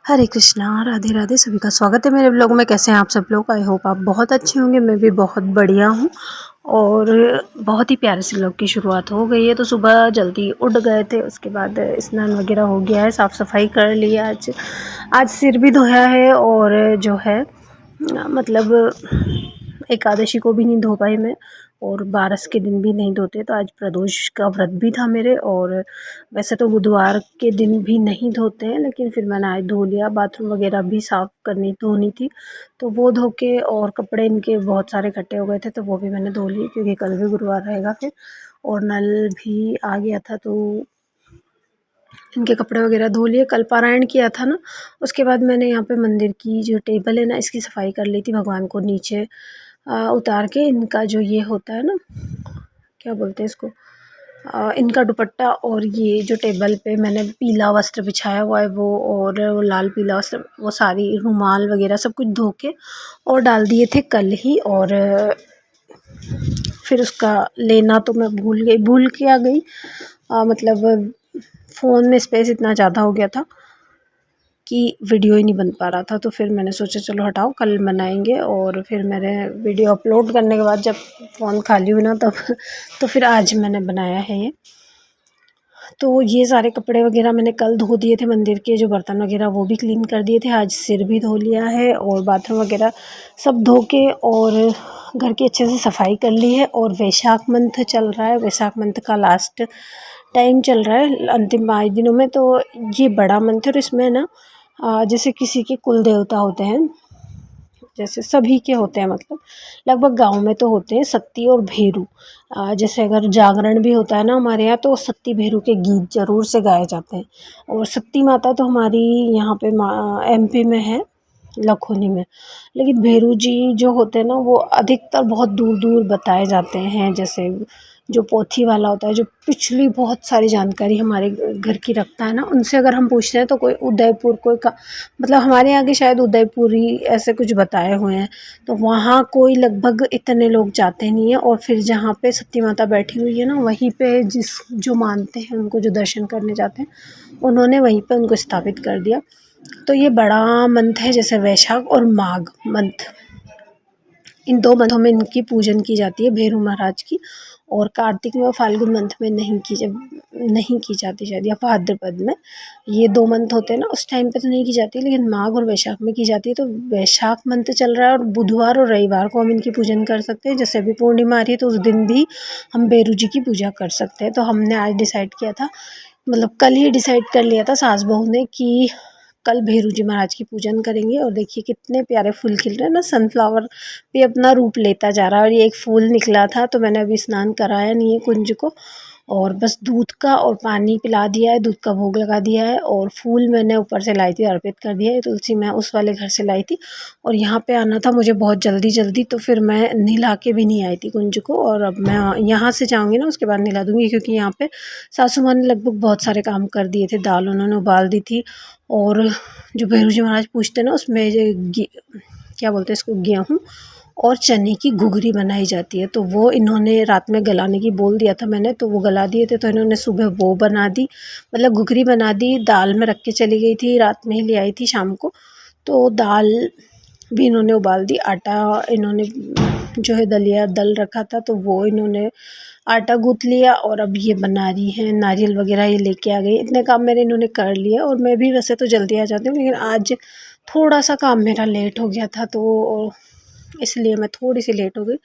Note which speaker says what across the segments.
Speaker 1: हरे कृष्णा, राधे राधे। सभी का स्वागत है मेरे ब्लॉग में। कैसे हैं आप सब लोग? आई होप आप बहुत अच्छे होंगे। मैं भी बहुत बढ़िया हूँ और बहुत ही प्यारे से ब्लॉग की शुरुआत हो गई है। तो सुबह जल्दी उठ गए थे, उसके बाद स्नान वगैरह हो गया है, साफ़ सफाई कर लिया। आज सिर भी धोया है और जो है मतलब एकादशी को भी नहीं धो पाई मैं, और बारस के दिन भी नहीं धोते। तो आज प्रदोष का व्रत भी था मेरे, और वैसे तो बुधवार के दिन भी नहीं धोते हैं, लेकिन फिर मैंने आज धो लिया। बाथरूम वगैरह भी साफ़ धोनी थी, तो वो धो के, और कपड़े इनके बहुत सारे इकट्ठे हो गए थे तो वो भी मैंने धो लिए, क्योंकि कल भी गुरुवार रहेगा फिर। और नल भी आ गया था तो इनके कपड़े वगैरह धो लिए। कल पारायण किया था ना, उसके बाद मैंने यहाँ पे मंदिर की जो टेबल है ना, इसकी सफाई कर ली थी। भगवान को नीचे उतार के इनका जो ये होता है ना, क्या बोलते हैं इसको, इनका दुपट्टा, और ये जो टेबल पे मैंने पीला वस्त्र बिछाया हुआ है वो, और वो लाल पीला वस्त्र, वो सारी रुमाल वगैरह सब कुछ धो के और डाल दिए थे कल ही। और फिर उसका लेना तो मैं भूल के आ गई। मतलब फ़ोन में स्पेस इतना ज़्यादा हो गया था कि वीडियो ही नहीं बन पा रहा था। तो फिर मैंने सोचा चलो हटाओ, कल बनाएंगे। और फिर मैंने वीडियो अपलोड करने के बाद जब फ़ोन खाली हुई ना, तब तो फिर आज मैंने बनाया है ये। तो ये सारे कपड़े वगैरह मैंने कल धो दिए थे, मंदिर के जो बर्तन वगैरह वो भी क्लीन कर दिए थे। आज सिर भी धो लिया है और बाथरूम वगैरह सब धो के और घर की अच्छे से सफाई कर ली है। और वैशाख मंथ चल रहा है, वैशाख मंथ का लास्ट टाइम चल रहा है, अंतिम 5 दिनों में। तो ये बड़ा मंथ है और इसमें ना जैसे किसी के कुल देवता होते हैं, जैसे सभी के होते हैं, मतलब लगभग गांव में तो होते हैं सत्ती और भेरू। जैसे अगर जागरण भी होता है ना हमारे यहाँ, तो सत्ती भेरू के गीत ज़रूर से गाए जाते हैं। और सत्ती माता तो हमारी यहाँ पे एमपी में है, लखोनी में। लेकिन भेरू जी जो होते हैं ना, वो अधिकतर बहुत दूर दूर बताए जाते हैं। जैसे जो पोथी वाला होता है, जो पिछली बहुत सारी जानकारी हमारे घर की रखता है ना, उनसे अगर हम पूछते हैं तो कोई उदयपुर, कोई का मतलब हमारे यहाँ के शायद उदयपुर ही ऐसे कुछ बताए हुए हैं। तो वहाँ कोई लगभग इतने लोग जाते नहीं हैं। और फिर जहाँ पे सती माता बैठी हुई है ना, वहीं पे जिस जो मानते हैं उनको, जो दर्शन करने जाते हैं, उन्होंने वहीं पे उनको स्थापित कर दिया। तो ये बड़ा मंथ है, जैसे वैशाख और माघ मंथ, इन 2 मंथों में इनकी पूजन की जाती है, भैरू महाराज की। और कार्तिक में और फाल्गुन मंथ में नहीं की जाती शायद, या भाद्रपद में। ये 2 मंथ होते हैं ना, उस टाइम पे तो नहीं की जाती, लेकिन माघ और वैशाख में की जाती है। तो वैशाख मंथ चल रहा है और बुधवार और रविवार को हम इनकी पूजन कर सकते हैं। जैसे अभी पूर्णिमा आ रही है तो उस दिन भी हम भैरू जी की पूजा कर सकते हैं। तो हमने आज डिसाइड किया था, मतलब कल ही डिसाइड कर लिया था सास बहू ने, कि कल भैरू जी महाराज की पूजन करेंगे। और देखिए कितने प्यारे फूल खिल रहे हैं ना, सनफ्लावर भी अपना रूप लेता जा रहा है। और ये एक फूल निकला था, तो मैंने अभी स्नान कराया नहीं है कुंज को, और बस दूध का और पानी पिला दिया है, दूध का भोग लगा दिया है। और फूल मैंने ऊपर से लाई थी, अर्पित कर दिया है। तुलसी मैं उस वाले घर से लाई थी, और यहाँ पे आना था मुझे बहुत जल्दी, तो फिर मैं नहला के भी नहीं आई थी कुंज को। और अब मैं यहाँ से जाऊँगी ना, उसके बाद नहला दूँगी, क्योंकि यहाँ पे सासू माँ ने लगभग बहुत सारे काम कर दिए थे। दाल उन्होंने उबाल दी थी, और जो भैरू जी महाराज पूजते हैं ना, उसमें क्या बोलते हैं इसको, गेहूँ और चने की घुघरी बनाई जाती है। तो वो इन्होंने रात में गलाने की बोल दिया था मैंने, तो वो गला दिए थे। तो इन्होंने सुबह वो बना दी, मतलब घुघरी बना दी। दाल में रख के चली गई थी, रात में ही ले आई थी शाम को। तो दाल भी इन्होंने उबाल दी। आटा इन्होंने जो है दलिया दल रखा था, तो वो इन्होंने आटा गूँथ लिया। और अब ये बना रही हैं, नारियल वगैरह ये लेके आ गई। इतने काम मेरे इन्होंने कर लिया। और मैं भी वैसे तो जल्दी आ जाती हूँ, लेकिन आज थोड़ा सा काम मेरा लेट हो गया था, तो इसलिए मैं थोड़ी सी लेट हो गई।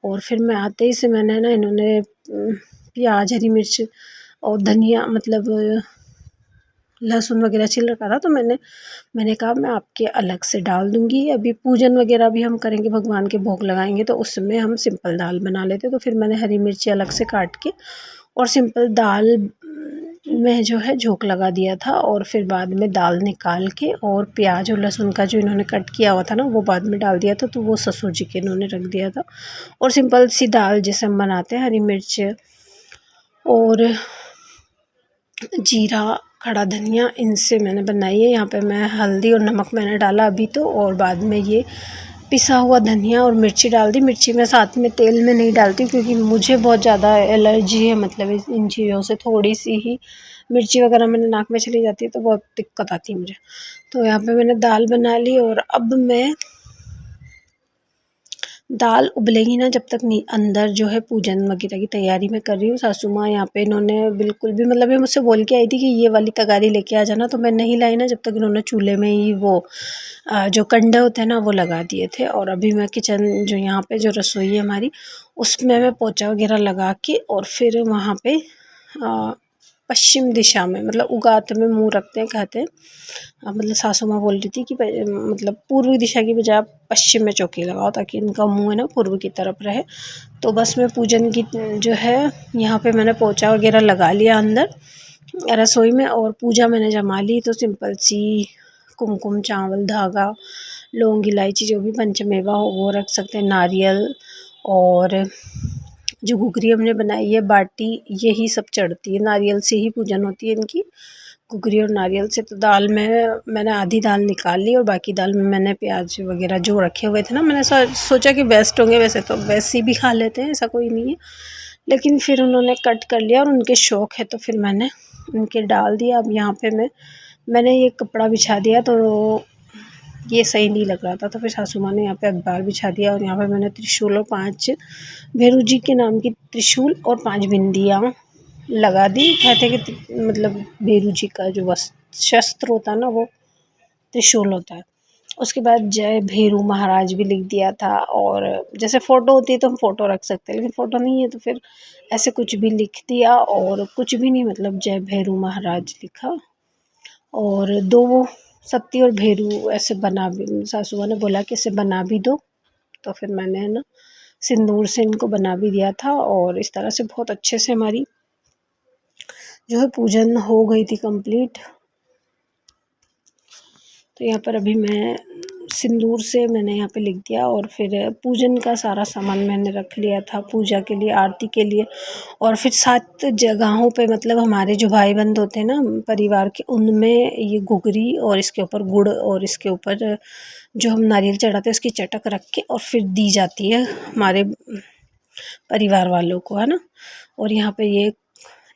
Speaker 1: और फिर मैं आते ही से मैंने ना, इन्होंने प्याज, हरी मिर्च और धनिया, मतलब लहसुन वगैरह छिल रखा था, तो मैंने कहा मैं आपके अलग से डाल दूँगी। अभी पूजन वगैरह भी हम करेंगे, भगवान के भोग लगाएंगे, तो उसमें हम सिंपल दाल बना लेते। तो फिर मैंने हरी मिर्ची अलग से काट के और सिंपल दाल में जो है झोंक लगा दिया था। और फिर बाद में दाल निकाल के, और प्याज और लहसुन का जो इन्होंने कट किया हुआ था ना, वो बाद में डाल दिया था। तो वो ससुर जी के इन्होंने रख दिया था। और सिंपल सी दाल जैसे हम बनाते हैं, हरी मिर्च और जीरा, खड़ा धनिया, इनसे मैंने बनाई है। यहाँ पे मैं हल्दी और नमक मैंने डाला अभी तो, और बाद में ये पिसा हुआ धनिया और मिर्ची डाल दी। मिर्ची मैं साथ में तेल में नहीं डालती, क्योंकि मुझे बहुत ज़्यादा एलर्जी है, मतलब इन चीज़ों से थोड़ी सी ही मिर्ची वगैरह मैंने नाक में चली जाती है तो बहुत दिक्कत आती है मुझे। तो यहाँ पे मैंने दाल बना ली और अब मैं दाल उबलेगी ना जब तक नहीं, अंदर जो है पूजन वगैरह की तैयारी मैं कर रही हूँ। सासू माँ यहाँ पे इन्होंने बिल्कुल भी मतलब ये मुझसे बोल के आई थी कि ये वाली तगारी लेके आ जाना, तो मैं नहीं लाई ना जब तक इन्होंने चूल्हे में ही वो जो कंडे होते हैं ना वो लगा दिए थे। और अभी मैं किचन जो यहाँ पे जो रसोई है हमारी उसमें मैं पोछा वगैरह लगा के और फिर वहाँ पे पश्चिम दिशा में मतलब उगात में मुँह रखते हैं कहते हैं। मतलब सासू माँ बोल रही थी कि मतलब पूर्वी दिशा की बजाय आप पश्चिम में चौकी लगाओ ताकि इनका मुंह है ना पूर्व की तरफ रहे। तो बस मैं पूजन की जो है यहाँ पे मैंने पोछा वगैरह लगा लिया अंदर रसोई में और पूजा मैंने जमा ली। तो सिंपल सी कुमकुम चावल धागा लौंग इलायची जो भी पंचमेवा हो वो रख सकते हैं, नारियल और जो घुघरी हमने बनाई है बाटी यही सब चढ़ती है, नारियल से ही पूजन होती है इनकी, घुघरी और नारियल से। तो दाल में मैंने आधी दाल निकाल ली और बाकी दाल में मैंने प्याज वगैरह जो रखे हुए थे ना मैंने सोचा कि बेस्ट होंगे, वैसे तो वैसे भी खा लेते हैं ऐसा कोई नहीं है, लेकिन फिर उन्होंने कट कर लिया और उनके शौक़ है तो फिर मैंने उनके डाल दिया। अब यहाँ पे मैंने ये कपड़ा बिछा दिया तो ये सही नहीं लग रहा था, तो फिर सासू माँ ने यहाँ पे अखबार बिछा दिया और यहाँ पे मैंने त्रिशूल और 5 भैरू जी के नाम की त्रिशूल और 5 बिंदियाँ लगा दी। कहते कि मतलब भैरू जी का जो शस्त्र होता है ना वो त्रिशूल होता है। उसके बाद जय भैरू महाराज भी लिख दिया था और जैसे फ़ोटो होती है तो हम फ़ोटो रख सकते हैं, लेकिन फ़ोटो नहीं है तो फिर ऐसे कुछ भी लिख दिया और कुछ भी नहीं मतलब जय भैरू महाराज लिखा और 2 सत्ती और भैरू ऐसे बना भी सासू माँ ने बोला कि इसे बना भी दो, तो फिर मैंने है ना सिंदूर से इनको बना भी दिया था और इस तरह से बहुत अच्छे से हमारी जो है पूजन हो गई थी कंप्लीट। तो यहाँ पर अभी मैं सिंदूर से मैंने यहाँ पे लिख दिया और फिर पूजन का सारा सामान मैंने रख लिया था पूजा के लिए, आरती के लिए। और फिर 7 जगहों पे मतलब हमारे जो भाई बंद होते हैं ना परिवार के उनमें ये घुघरी और इसके ऊपर गुड़ और इसके ऊपर जो हम नारियल चढ़ाते हैं उसकी चटक रख के और फिर दी जाती है हमारे परिवार वालों को, है ना। और यहाँ पे ये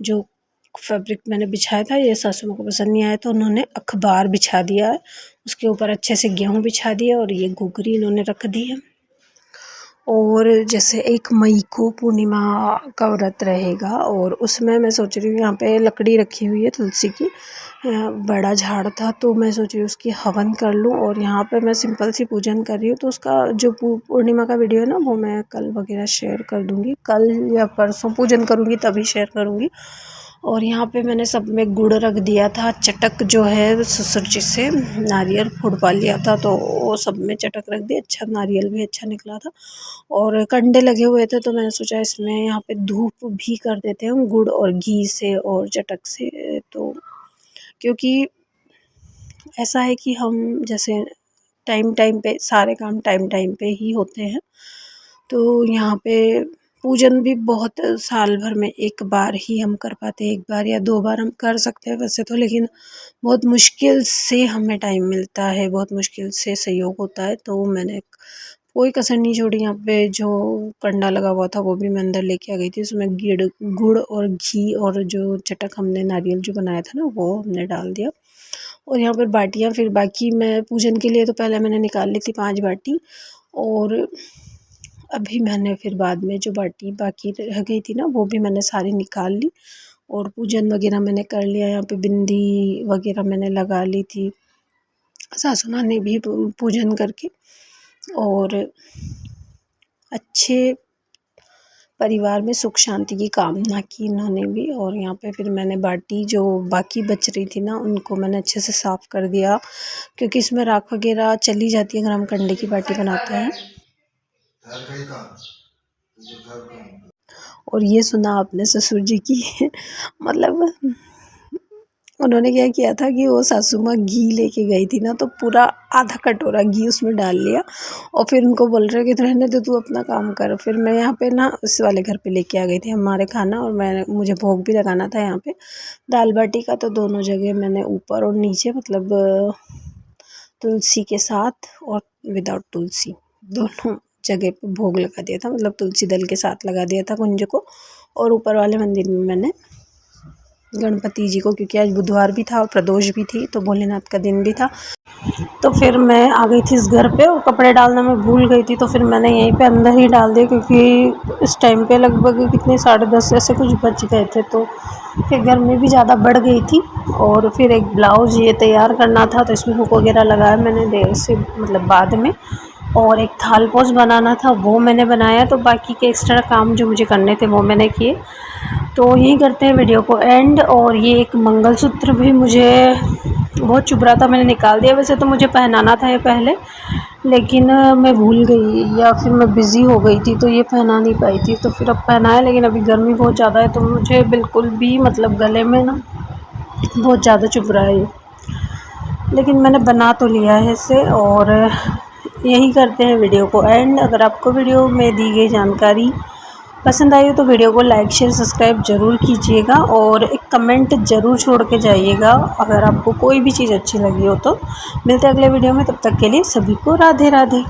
Speaker 1: जो फैब्रिक मैंने बिछाया था ये सासू माँ को पसंद नहीं आया तो उन्होंने अखबार बिछा दिया है, उसके ऊपर अच्छे से गेहूँ बिछा दिया और ये घुघरी इन्होंने रख दी है। और जैसे 1 मई को पूर्णिमा का व्रत रहेगा और उसमें मैं सोच रही हूँ यहाँ पे लकड़ी रखी हुई है तुलसी की, बड़ा झाड़ था तो मैं सोच रही हूँ उसकी हवन कर लूँ और यहाँ पे मैं सिंपल सी पूजन कर रही हूँ। तो उसका जो पूर्णिमा का वीडियो है ना वो मैं कल वगैरह शेयर कर दूँगी, कल या परसों पूजन करूँगी तभी शेयर करूँगी। और यहाँ पे मैंने सब में गुड़ रख दिया था, चटक जो है ससुर जी से नारियल फुड़वा लिया था तो वो सब में चटक रख दी, अच्छा नारियल भी अच्छा निकला था और कंडे लगे हुए थे तो मैंने सोचा इसमें यहाँ पे धूप भी कर देते हैं गुड़ और घी से और चटक से। तो क्योंकि ऐसा है कि हम जैसे टाइम पे सारे काम टाइम पे ही होते हैं, तो यहाँ पे पूजन भी बहुत साल भर में 1 बार ही हम कर पाते हैं, 1 बार या 2 बार हम कर सकते हैं वैसे तो, लेकिन बहुत मुश्किल से हमें टाइम मिलता है, बहुत मुश्किल से सहयोग होता है। तो मैंने कोई कसर नहीं छोड़ी, यहाँ पे जो कंडा लगा हुआ था वो भी मैं अंदर लेके आ गई थी, उसमें गुड़ और घी और जो चटक हमने नारियल जो बनाया था ना वो हमने डाल दिया। और यहाँ पर बाटियाँ फिर बाकी मैं पूजन के लिए तो पहले मैंने निकाल ली थी 5 बाटी और अभी मैंने फिर बाद में जो बाटी बाकी रह गई थी ना वो भी मैंने सारी निकाल ली और पूजन वगैरह मैंने कर लिया। यहाँ पे बिंदी वगैरह मैंने लगा ली थी, सासू माँ ने भी पूजन करके और अच्छे परिवार में सुख शांति की कामना की इन्होंने भी। और यहाँ पे फिर मैंने बाटी जो बाकी बच रही थी ना उनको मैंने अच्छे से साफ़ कर दिया क्योंकि इसमें राख वगैरह चली जाती है अगर हम कंडे की बाटी बनाते हैं। और ये सुना आपने ससुर जी की मतलब उन्होंने क्या किया था कि वो सासू माँ घी लेके गई थी ना तो पूरा आधा कटोरा घी उसमें डाल लिया और फिर उनको बोल रहे कि रहने दो तू अपना काम कर। फिर मैं यहाँ पे ना उस वाले घर पे लेके आ गई थी हमारे खाना और मुझे भोग भी लगाना था यहाँ पे दाल बाटी का, तो दोनों जगह मैंने ऊपर और नीचे मतलब तुलसी के साथ और विदाउट तुलसी दोनों जगह पे भोग लगा दिया था, मतलब तुलसी दल के साथ लगा दिया था कुंज को और ऊपर वाले मंदिर में मैंने गणपति जी को, क्योंकि आज बुधवार भी था और प्रदोष भी थी, तो भोलेनाथ का दिन भी था। तो फिर मैं आ गई थी इस घर पे और कपड़े डालना मैं भूल गई थी, तो फिर मैंने यहीं पे अंदर ही डाल दिए, क्योंकि इस टाइम पे लगभग कितने 10:30 ऐसे कुछ बज गए थे। तो फिर गर्मी भी ज़्यादा बढ़ गई थी और फिर एक ब्लाउज़ ये तैयार करना था, तो इसमें हुक वगैरह लगाया मैंने देर से, मतलब बाद में। और एक थाल पोस बनाना था, वो मैंने बनाया। तो बाकी के एक्स्ट्रा काम जो मुझे करने थे वो मैंने किए। तो यही करते हैं वीडियो को एंड। और ये एक मंगलसूत्र भी मुझे बहुत चुभ रहा था, मैंने निकाल दिया। वैसे तो मुझे पहनाना था ये पहले, लेकिन मैं भूल गई या फिर मैं बिज़ी हो गई थी, तो ये पहना नहीं पाई थी। तो फिर अब पहनाया, लेकिन अभी गर्मी बहुत ज़्यादा है, तो मुझे बिल्कुल भी मतलब गले में ना बहुत ज़्यादा चुभ रहा है ये। लेकिन मैंने बना तो लिया है इसे। और यही करते हैं वीडियो को एंड। अगर आपको वीडियो में दी गई जानकारी पसंद आई हो तो वीडियो को लाइक शेयर सब्सक्राइब ज़रूर कीजिएगा और एक कमेंट ज़रूर छोड़ के जाइएगा अगर आपको कोई भी चीज़ अच्छी लगी हो तो। मिलते हैं अगले वीडियो में, तब तक के लिए सभी को राधे राधे।